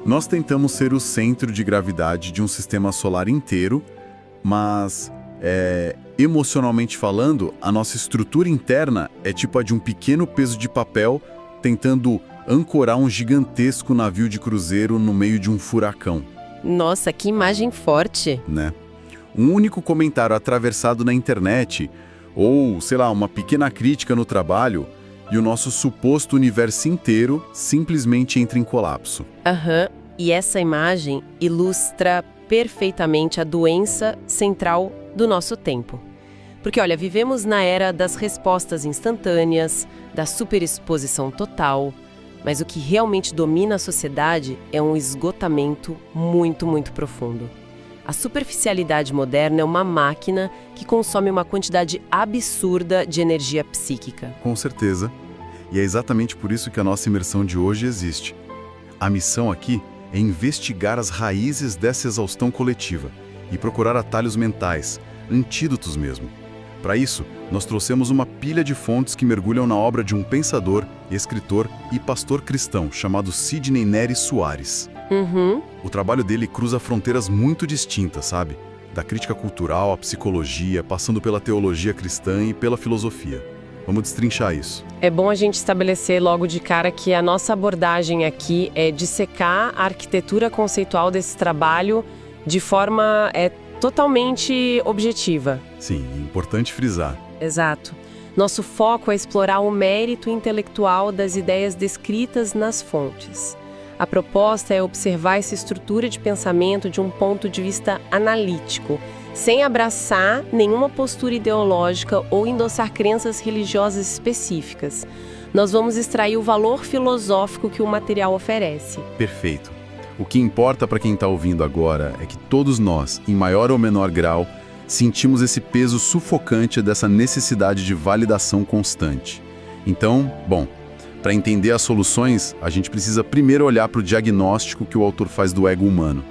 Nós tentamos ser o centro de gravidade de um sistema solar inteiro, mas, emocionalmente falando, a nossa estrutura interna é tipo a de um pequeno peso de papel tentando ancorar um gigantesco navio de cruzeiro no meio de um furacão. Nossa, que imagem forte! Né? Um único comentário atravessado na internet, ou, sei lá, uma pequena crítica no trabalho, e o nosso suposto universo inteiro simplesmente entra em colapso. Aham, e essa imagem ilustra perfeitamente a doença central do nosso tempo. Porque, olha, vivemos na era das respostas instantâneas, da superexposição total, mas o que realmente domina a sociedade é um esgotamento muito, muito profundo. A superficialidade moderna é uma máquina que consome uma quantidade absurda de energia psíquica. Com certeza. E é exatamente por isso que a nossa imersão de hoje existe. A missão aqui é investigar as raízes dessa exaustão coletiva e procurar atalhos mentais, antídotos mesmo. Para isso, nós trouxemos uma pilha de fontes que mergulham na obra de um pensador, escritor e pastor cristão chamado Sidney Neri Soares. O trabalho dele cruza fronteiras muito distintas, sabe? Da crítica cultural à psicologia, passando pela teologia cristã e pela filosofia. Vamos destrinchar isso. É bom a gente estabelecer logo de cara que a nossa abordagem aqui é dissecar a arquitetura conceitual desse trabalho de forma totalmente objetiva. Sim, é importante frisar. Exato. Nosso foco é explorar o mérito intelectual das ideias descritas nas fontes. A proposta é observar essa estrutura de pensamento de um ponto de vista analítico, sem abraçar nenhuma postura ideológica ou endossar crenças religiosas específicas. Nós vamos extrair o valor filosófico que o material oferece. Perfeito. O que importa para quem está ouvindo agora é que todos nós, em maior ou menor grau, sentimos esse peso sufocante dessa necessidade de validação constante. Então, bom, para entender as soluções, a gente precisa primeiro olhar para o diagnóstico que o autor faz do ego humano.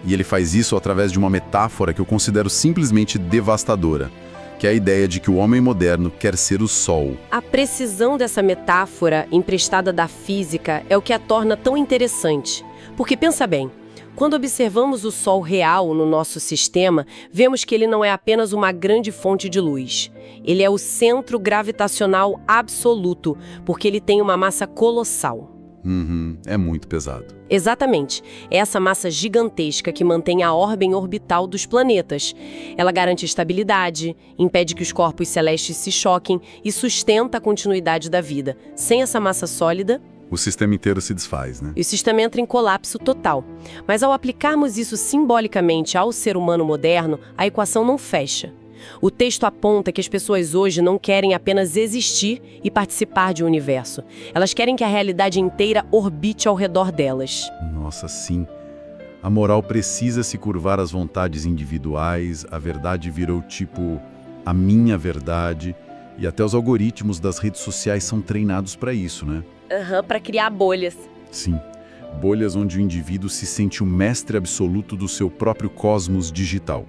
E ele faz isso através de uma metáfora que eu considero simplesmente devastadora, que é a ideia de que o homem moderno quer ser o sol. A precisão dessa metáfora, emprestada da física, é o que a torna tão interessante. Porque, pensa bem, quando observamos o Sol real no nosso sistema, vemos que ele não é apenas uma grande fonte de luz. Ele é o centro gravitacional absoluto, porque ele tem uma massa colossal. É muito pesado. Exatamente. É essa massa gigantesca que mantém a ordem orbital dos planetas. Ela garante estabilidade, impede que os corpos celestes se choquem e sustenta a continuidade da vida. Sem essa massa sólida, o sistema inteiro se desfaz, né? E o sistema entra em colapso total. Mas ao aplicarmos isso simbolicamente ao ser humano moderno, a equação não fecha. O texto aponta que as pessoas hoje não querem apenas existir e participar de um universo. Elas querem que a realidade inteira orbite ao redor delas. Nossa, sim. A moral precisa se curvar às vontades individuais, a verdade virou tipo a minha verdade, e até os algoritmos das redes sociais são treinados para isso, né? Para criar bolhas. Sim, bolhas onde o indivíduo se sente o mestre absoluto do seu próprio cosmos digital.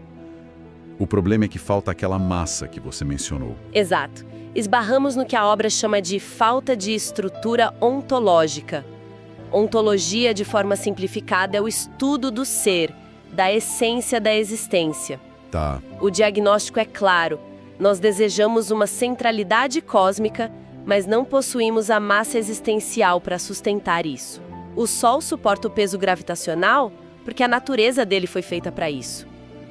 O problema é que falta aquela massa que você mencionou. Exato. Esbarramos no que a obra chama de falta de estrutura ontológica. Ontologia, de forma simplificada, é o estudo do ser, da essência da existência. Tá. O diagnóstico é claro. Nós desejamos uma centralidade cósmica, mas não possuímos a massa existencial para sustentar isso. O Sol suporta o peso gravitacional porque a natureza dele foi feita para isso.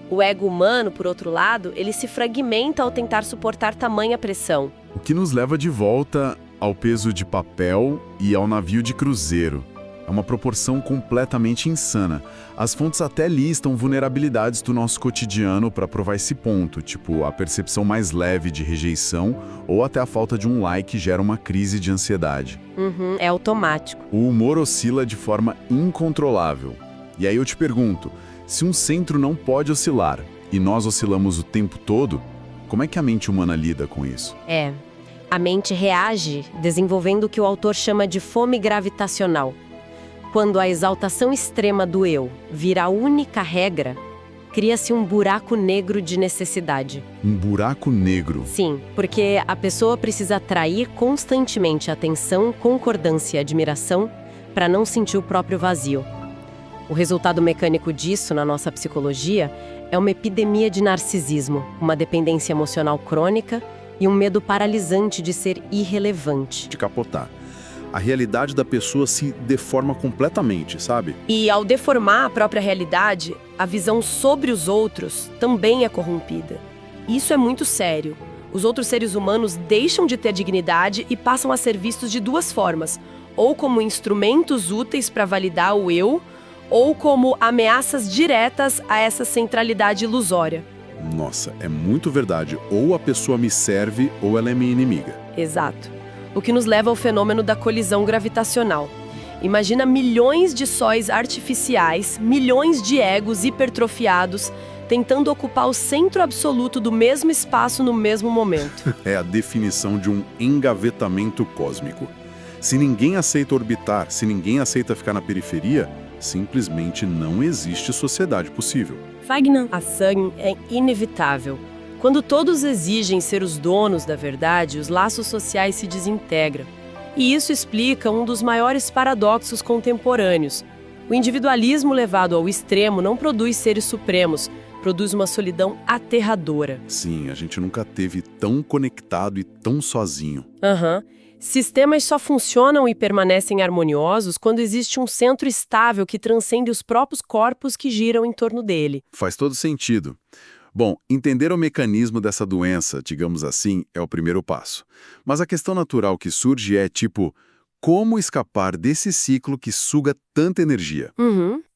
O ego humano, por outro lado, ele se fragmenta ao tentar suportar tamanha pressão. O que nos leva de volta ao peso de papel e ao navio de cruzeiro. É uma proporção completamente insana. As fontes até listam vulnerabilidades do nosso cotidiano para provar esse ponto, tipo a percepção mais leve de rejeição ou até a falta de um like gera uma crise de ansiedade. É automático. O humor oscila de forma incontrolável. E aí eu te pergunto, se um centro não pode oscilar e nós oscilamos o tempo todo, como é que a mente humana lida com isso? A mente reage desenvolvendo o que o autor chama de fome gravitacional. Quando a exaltação extrema do eu vira a única regra, cria-se um buraco negro de necessidade. Um buraco negro? Sim, porque a pessoa precisa atrair constantemente atenção, concordância e admiração para não sentir o próprio vazio. O resultado mecânico disso, na nossa psicologia, é uma epidemia de narcisismo, uma dependência emocional crônica e um medo paralisante de ser irrelevante. De capotar. A realidade da pessoa se deforma completamente, sabe? E ao deformar a própria realidade, a visão sobre os outros também é corrompida. Isso é muito sério. Os outros seres humanos deixam de ter dignidade e passam a ser vistos de duas formas, ou como instrumentos úteis para validar o eu, ou como ameaças diretas a essa centralidade ilusória. Nossa, é muito verdade. Ou a pessoa me serve ou ela é minha inimiga. Exato. O que nos leva ao fenômeno da colisão gravitacional. Imagina milhões de sóis artificiais, milhões de egos hipertrofiados, tentando ocupar o centro absoluto do mesmo espaço no mesmo momento. É a definição de um engavetamento cósmico. Se ninguém aceita orbitar, se ninguém aceita ficar na periferia, simplesmente não existe sociedade possível. Wagner, a sangue é inevitável. Quando todos exigem ser os donos da verdade, os laços sociais se desintegram. E isso explica um dos maiores paradoxos contemporâneos. O individualismo levado ao extremo não produz seres supremos, produz uma solidão aterradora. Sim, a gente nunca teve tão conectado e tão sozinho. Sistemas só funcionam e permanecem harmoniosos quando existe um centro estável que transcende os próprios corpos que giram em torno dele. Faz todo sentido. Bom, entender o mecanismo dessa doença, digamos assim, é o primeiro passo. Mas a questão natural que surge é, como escapar desse ciclo que suga tanta energia?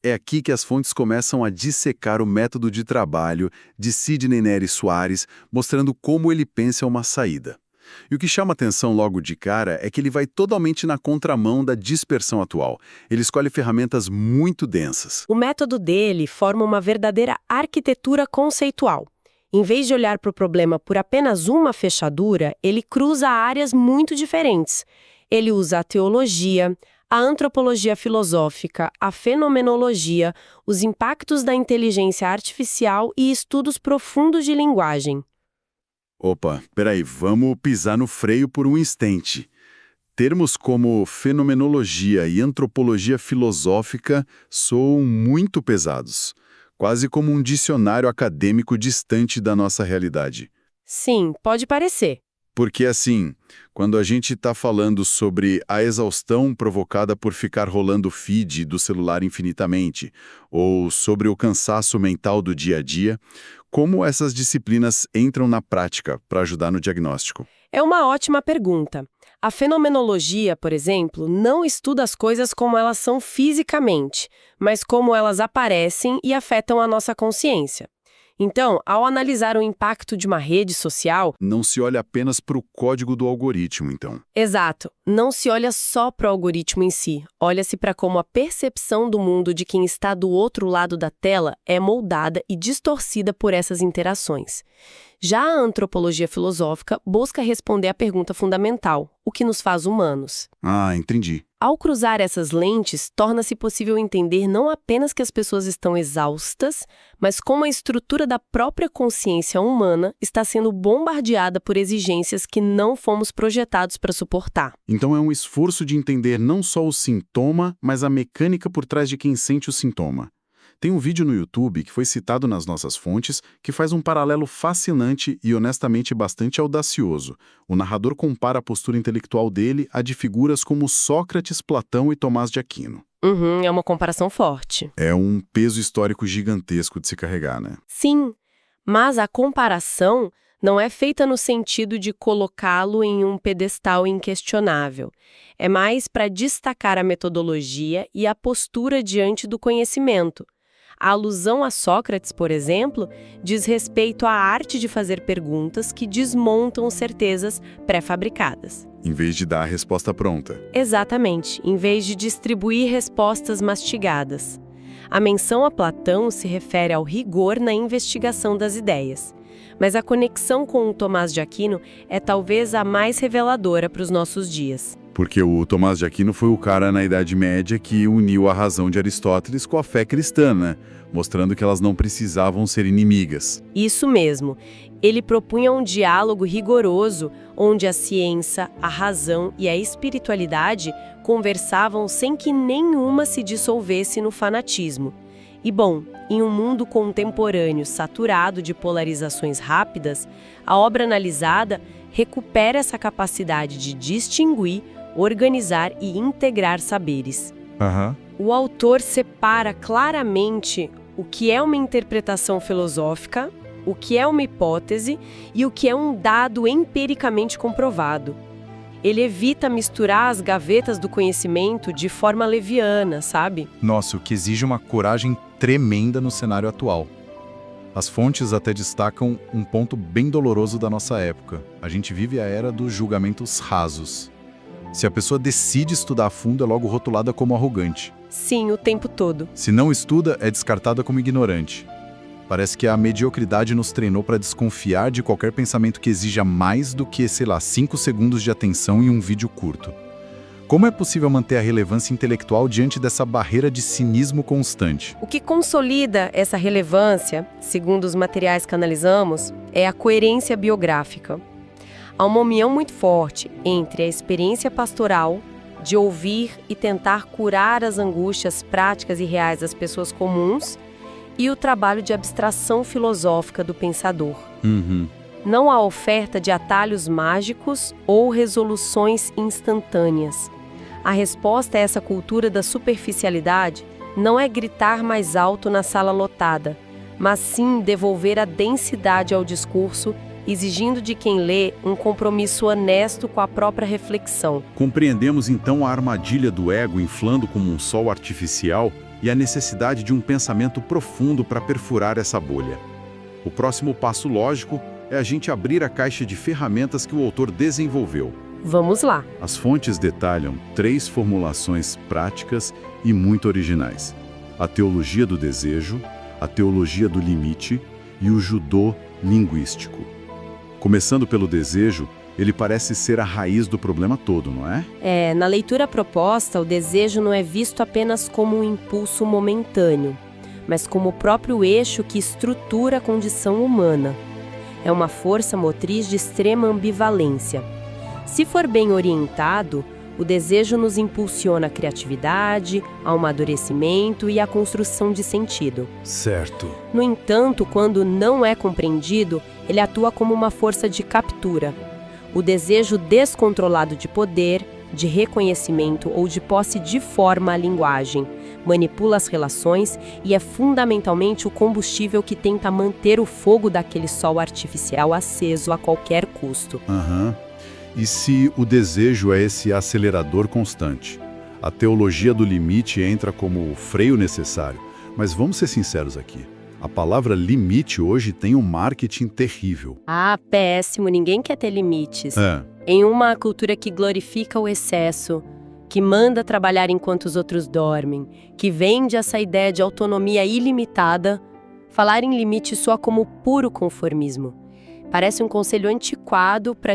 É aqui que as fontes começam a dissecar o método de trabalho de Sidney Neri Soares, mostrando como ele pensa uma saída. E o que chama atenção logo de cara é que ele vai totalmente na contramão da dispersão atual. Ele escolhe ferramentas muito densas. O método dele forma uma verdadeira arquitetura conceitual. Em vez de olhar para o problema por apenas uma fechadura, ele cruza áreas muito diferentes. Ele usa a teologia, a antropologia filosófica, a fenomenologia, os impactos da inteligência artificial e estudos profundos de linguagem. Opa, peraí, vamos pisar no freio por um instante. Termos como fenomenologia e antropologia filosófica soam muito pesados, quase como um dicionário acadêmico distante da nossa realidade. Sim, pode parecer. Porque assim, quando a gente está falando sobre a exaustão provocada por ficar rolando o feed do celular infinitamente, ou sobre o cansaço mental do dia a dia, como essas disciplinas entram na prática para ajudar no diagnóstico? É uma ótima pergunta. A fenomenologia, por exemplo, não estuda as coisas como elas são fisicamente, mas como elas aparecem e afetam a nossa consciência. Então, ao analisar o impacto de uma rede social... Não se olha apenas para o código do algoritmo, então. Exato. Não se olha só para o algoritmo em si. Olha-se para como a percepção do mundo de quem está do outro lado da tela é moldada e distorcida por essas interações. Já a antropologia filosófica busca responder à pergunta fundamental: o que nos faz humanos? Ah, entendi. Ao cruzar essas lentes, torna-se possível entender não apenas que as pessoas estão exaustas, mas como a estrutura da própria consciência humana está sendo bombardeada por exigências que não fomos projetados para suportar. Então é um esforço de entender não só o sintoma, mas a mecânica por trás de quem sente o sintoma. Tem um vídeo no YouTube que foi citado nas nossas fontes que faz um paralelo fascinante e honestamente bastante audacioso. O narrador compara a postura intelectual dele à de figuras como Sócrates, Platão e Tomás de Aquino. É uma comparação forte. É um peso histórico gigantesco de se carregar, né? Sim, mas a comparação não é feita no sentido de colocá-lo em um pedestal inquestionável. É mais para destacar a metodologia e a postura diante do conhecimento. A alusão a Sócrates, por exemplo, diz respeito à arte de fazer perguntas que desmontam certezas pré-fabricadas. Em vez de dar a resposta pronta. Exatamente, em vez de distribuir respostas mastigadas. A menção a Platão se refere ao rigor na investigação das ideias. Mas a conexão com o Tomás de Aquino é talvez a mais reveladora para os nossos dias. Porque o Tomás de Aquino foi o cara na Idade Média que uniu a razão de Aristóteles com a fé cristã, né? Mostrando que elas não precisavam ser inimigas. Isso mesmo. Ele propunha um diálogo rigoroso, onde a ciência, a razão e a espiritualidade conversavam sem que nenhuma se dissolvesse no fanatismo. E bom, em um mundo contemporâneo saturado de polarizações rápidas, a obra analisada recupera essa capacidade de distinguir, organizar e integrar saberes. O autor separa claramente o que é uma interpretação filosófica, o que é uma hipótese e o que é um dado empiricamente comprovado. Ele evita misturar as gavetas do conhecimento de forma leviana, sabe? Nossa, o que exige uma coragem tremenda no cenário atual. As fontes até destacam um ponto bem doloroso da nossa época. A gente vive a era dos julgamentos rasos. Se a pessoa decide estudar a fundo, é logo rotulada como arrogante. Sim, o tempo todo. Se não estuda, é descartada como ignorante. Parece que a mediocridade nos treinou para desconfiar de qualquer pensamento que exija mais do que, 5 segundos de atenção em um vídeo curto. Como é possível manter a relevância intelectual diante dessa barreira de cinismo constante? O que consolida essa relevância, segundo os materiais que analisamos, é a coerência biográfica. Há uma união muito forte entre a experiência pastoral, de ouvir e tentar curar as angústias práticas e reais das pessoas comuns, e o trabalho de abstração filosófica do pensador. Não há oferta de atalhos mágicos ou resoluções instantâneas. A resposta a essa cultura da superficialidade não é gritar mais alto na sala lotada, mas sim devolver a densidade ao discurso, exigindo de quem lê um compromisso honesto com a própria reflexão. Compreendemos então a armadilha do ego inflando como um sol artificial e a necessidade de um pensamento profundo para perfurar essa bolha. O próximo passo lógico é a gente abrir a caixa de ferramentas que o autor desenvolveu. Vamos lá. As fontes detalham 3 formulações práticas e muito originais: a teologia do desejo, a teologia do limite e o judô linguístico. Começando pelo desejo, ele parece ser a raiz do problema todo, não é? Na leitura proposta, o desejo não é visto apenas como um impulso momentâneo, mas como o próprio eixo que estrutura a condição humana. É uma força motriz de extrema ambivalência. Se for bem orientado, o desejo nos impulsiona a criatividade, ao amadurecimento e à construção de sentido. Certo. No entanto, quando não é compreendido, ele atua como uma força de captura. O desejo descontrolado de poder, de reconhecimento ou de posse deforma a linguagem, manipula as relações e é fundamentalmente o combustível que tenta manter o fogo daquele sol artificial aceso a qualquer custo. E se o desejo é esse acelerador constante? A teologia do limite entra como o freio necessário. Mas vamos ser sinceros aqui. A palavra limite hoje tem um marketing terrível. Péssimo, ninguém quer ter limites. Em uma cultura que glorifica o excesso, que manda trabalhar enquanto os outros dormem, que vende essa ideia de autonomia ilimitada, falar em limite soa como puro conformismo. Parece um conselho antiquado para,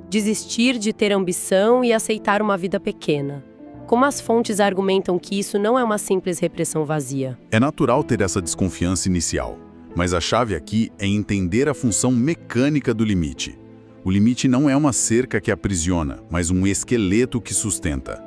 desistir de ter ambição e aceitar uma vida pequena. Como as fontes argumentam que isso não é uma simples repressão vazia? É natural ter essa desconfiança inicial, mas a chave aqui é entender a função mecânica do limite. O limite não é uma cerca que aprisiona, mas um esqueleto que sustenta.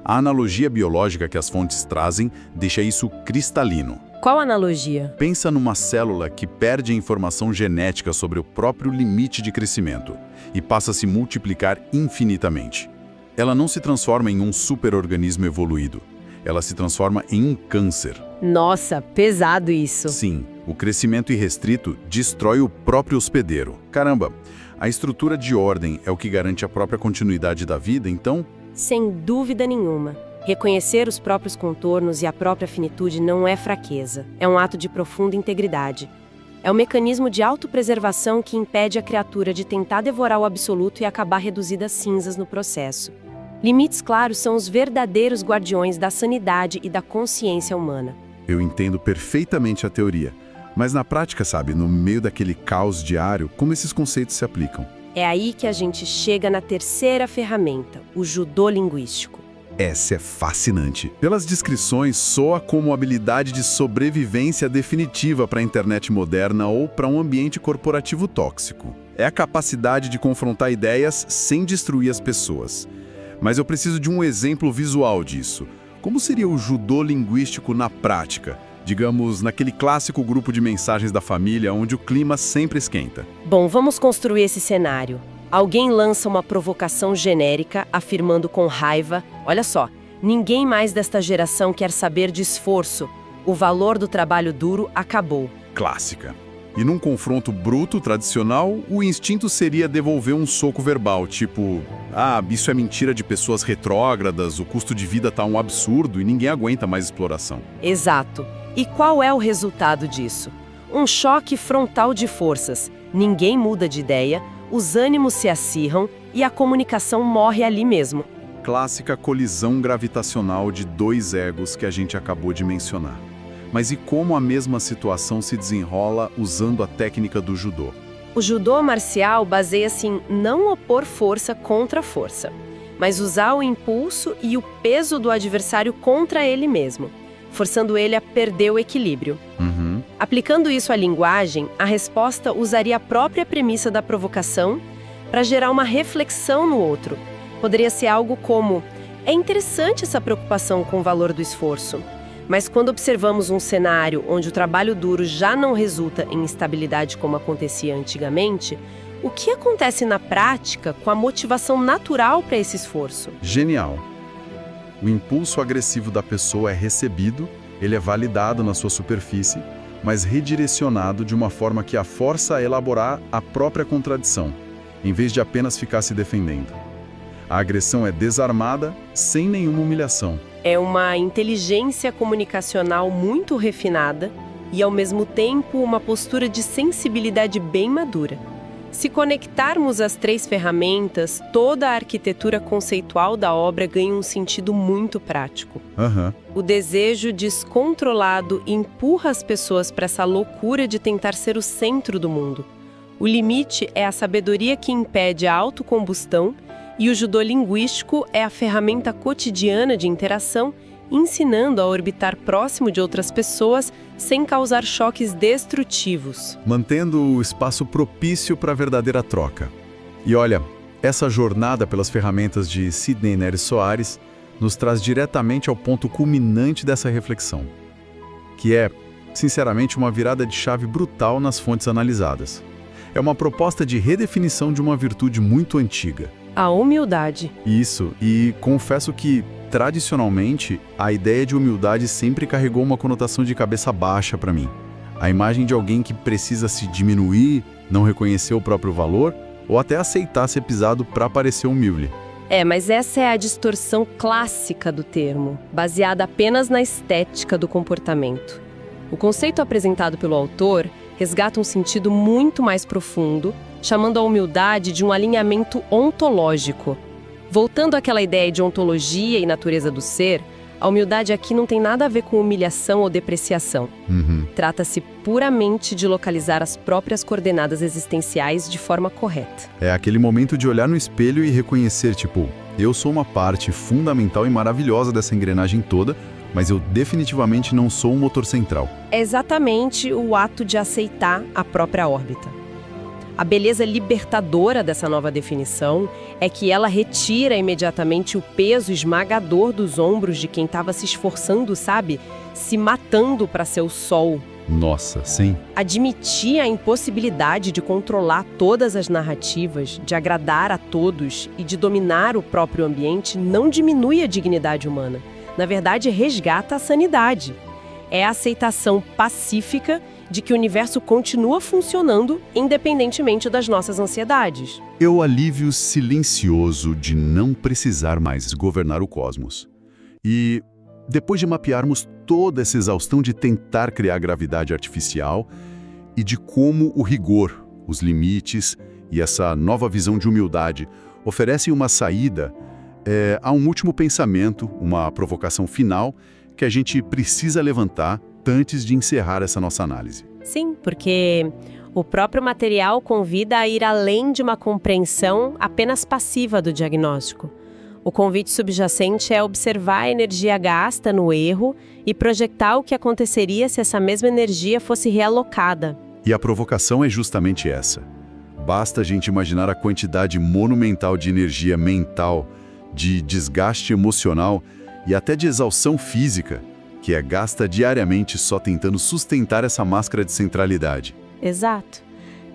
A analogia biológica que as fontes trazem deixa isso cristalino. Qual analogia? Pensa numa célula que perde a informação genética sobre o próprio limite de crescimento e passa a se multiplicar infinitamente. Ela não se transforma em um superorganismo evoluído. Ela se transforma em um câncer. Nossa, pesado isso. Sim, o crescimento irrestrito destrói o próprio hospedeiro. Caramba, a estrutura de ordem é o que garante a própria continuidade da vida, então? Sem dúvida nenhuma. Reconhecer os próprios contornos e a própria finitude não é fraqueza. É um ato de profunda integridade. É o mecanismo de autopreservação que impede a criatura de tentar devorar o absoluto e acabar reduzida a cinzas no processo. Limites claros são os verdadeiros guardiões da sanidade e da consciência humana. Eu entendo perfeitamente a teoria, mas na prática, no meio daquele caos diário, como esses conceitos se aplicam? É aí que a gente chega na terceira ferramenta, o judô linguístico. Essa é fascinante. Pelas descrições, soa como habilidade de sobrevivência definitiva para a internet moderna ou para um ambiente corporativo tóxico. É a capacidade de confrontar ideias sem destruir as pessoas. Mas eu preciso de um exemplo visual disso. Como seria o judô linguístico na prática? Digamos, naquele clássico grupo de mensagens da família onde o clima sempre esquenta. Bom, vamos construir esse cenário. Alguém lança uma provocação genérica, afirmando com raiva: olha só, ninguém mais desta geração quer saber de esforço. O valor do trabalho duro acabou. Clássica. E num confronto bruto, tradicional, o instinto seria devolver um soco verbal, tipo: isso é mentira de pessoas retrógradas, o custo de vida tá um absurdo e ninguém aguenta mais exploração. Exato. E qual é o resultado disso? Um choque frontal de forças. Ninguém muda de ideia, os ânimos se acirram e a comunicação morre ali mesmo. Clássica colisão gravitacional de dois egos que a gente acabou de mencionar. Mas e como a mesma situação se desenrola usando a técnica do judô? O judô marcial baseia-se em não opor força contra força, mas usar o impulso e o peso do adversário contra ele mesmo, forçando ele a perder o equilíbrio. Aplicando isso à linguagem, a resposta usaria a própria premissa da provocação para gerar uma reflexão no outro. Poderia ser algo como: é interessante essa preocupação com o valor do esforço, mas quando observamos um cenário onde o trabalho duro já não resulta em estabilidade como acontecia antigamente, o que acontece na prática com a motivação natural para esse esforço? Genial! O impulso agressivo da pessoa é recebido, ele é validado na sua superfície, mas redirecionado de uma forma que a força a elaborar a própria contradição, em vez de apenas ficar se defendendo. A agressão é desarmada, sem nenhuma humilhação. É uma inteligência comunicacional muito refinada e, ao mesmo tempo, uma postura de sensibilidade bem madura. Se conectarmos as três ferramentas, toda a arquitetura conceitual da obra ganha um sentido muito prático. O desejo descontrolado empurra as pessoas para essa loucura de tentar ser o centro do mundo. O limite é a sabedoria que impede a autocombustão e o judô linguístico é a ferramenta cotidiana de interação, ensinando a orbitar próximo de outras pessoas sem causar choques destrutivos. Mantendo o espaço propício para a verdadeira troca. E olha, essa jornada pelas ferramentas de Sidney Neres Soares nos traz diretamente ao ponto culminante dessa reflexão, que é, sinceramente, uma virada de chave brutal nas fontes analisadas. É uma proposta de redefinição de uma virtude muito antiga. A humildade. Isso, e confesso que, tradicionalmente, a ideia de humildade sempre carregou uma conotação de cabeça baixa para mim. A imagem de alguém que precisa se diminuir, não reconhecer o próprio valor, ou até aceitar ser pisado para parecer humilde. Mas essa é a distorção clássica do termo, baseada apenas na estética do comportamento. O conceito apresentado pelo autor resgata um sentido muito mais profundo, chamando a humildade de um alinhamento ontológico. Voltando àquela ideia de ontologia e natureza do ser, a humildade aqui não tem nada a ver com humilhação ou depreciação. Trata-se puramente de localizar as próprias coordenadas existenciais de forma correta. É aquele momento de olhar no espelho e reconhecer, tipo, eu sou uma parte fundamental e maravilhosa dessa engrenagem toda, mas eu definitivamente não sou um motor central. É exatamente o ato de aceitar a própria órbita. A beleza libertadora dessa nova definição é que ela retira imediatamente o peso esmagador dos ombros de quem estava se esforçando, sabe? Se matando para ser o sol. Nossa, sim. Admitir a impossibilidade de controlar todas as narrativas, de agradar a todos e de dominar o próprio ambiente não diminui a dignidade humana. Na verdade, resgata a sanidade. É a aceitação pacífica de que o universo continua funcionando independentemente das nossas ansiedades. É o alívio silencioso de não precisar mais governar o cosmos. E, depois de mapearmos toda essa exaustão de tentar criar gravidade artificial e de como o rigor, os limites e essa nova visão de humildade oferecem uma saída, há um último pensamento, uma provocação final que a gente precisa levantar antes de encerrar essa nossa análise. Sim, porque O próprio material convida a ir além de uma compreensão apenas passiva do diagnóstico. O convite subjacente é observar a energia gasta no erro e projetar o que aconteceria se essa mesma energia fosse realocada. E a provocação é justamente essa. Basta a gente imaginar a quantidade monumental de energia mental, de desgaste emocional e até de exaustão física, que é gasta diariamente só tentando sustentar essa máscara de centralidade. Exato.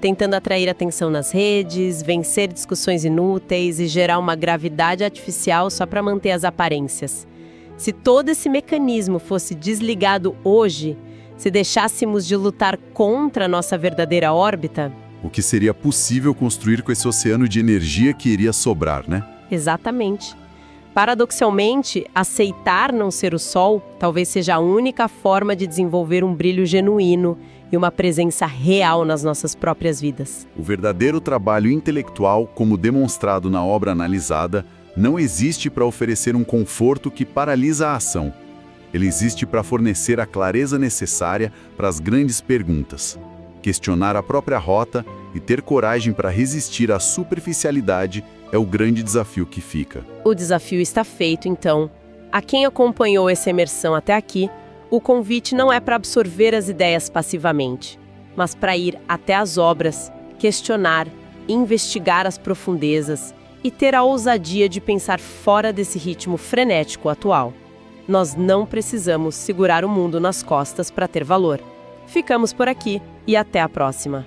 Tentando atrair atenção nas redes, vencer discussões inúteis e gerar uma gravidade artificial só para manter as aparências. Se todo esse mecanismo fosse desligado hoje, se deixássemos de lutar contra a nossa verdadeira órbita... O que seria possível construir com esse oceano de energia que iria sobrar, né? Exatamente. Paradoxalmente, aceitar não ser o Sol talvez seja a única forma de desenvolver um brilho genuíno e uma presença real nas nossas próprias vidas. O verdadeiro trabalho intelectual, como demonstrado na obra analisada, não existe para oferecer um conforto que paralisa a ação. Ele existe para fornecer a clareza necessária para as grandes perguntas, questionar a própria rota e ter coragem para resistir à superficialidade é o grande desafio que fica. O desafio está feito, então. A quem acompanhou essa imersão até aqui, o convite não é para absorver as ideias passivamente, mas para ir até as obras, questionar, investigar as profundezas e ter a ousadia de pensar fora desse ritmo frenético atual. Nós não precisamos segurar o mundo nas costas para ter valor. Ficamos por aqui e até a próxima.